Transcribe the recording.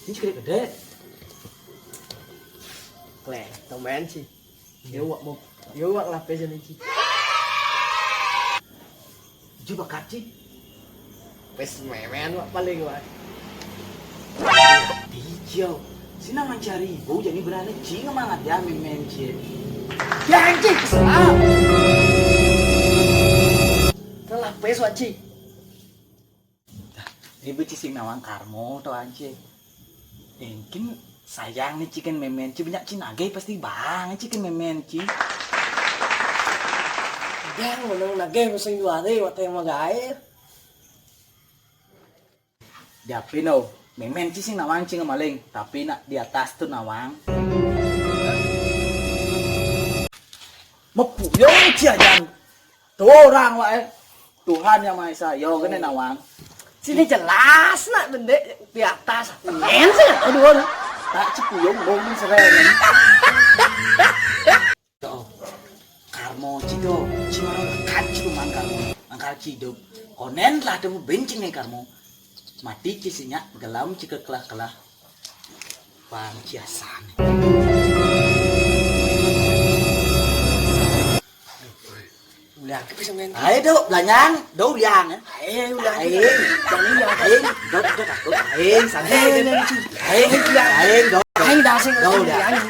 Ini gede-gede. Kleh, temen sih. Yo wak lah pesan iki. Coba kaci. Wes memen wak paling wak. Dijau. Sina mencari ibu jadi berani cing mangat dia memen cie. Ya anjing, salah. Telah pes wak cik. Ibu cising nawang karmo to anjing. Mungkin sayang nih cikin memen ci banyak cinage pasti bang cikin memen ci. Yang menang nage musim dua deh waktu yang magair. Diapin memen ci sing nawang cing maling tapi nak di atas tuh nawang. Mepuyong ci aja. Tuh orang wae. Tuhan yang Maha Esa, yo kene nawang. Sini jelas nak benda di atas. Men sih, aduh. Tak cipuyong bong seren. Tuh. Karmo cido, cimaro kacu mangkalmo, mangkal cido. Konen lah temu bencing nih karmo. Mati cisinya gelam cike kelah-kelah. Bang ciasan. Udah, kita bisa main. Ayo do, belanyang, do liang. Ayo udah. Aing, Jangan yang aing, do takut. Aing, santai. Aing, do. Aing dah sing Go, udah. dah.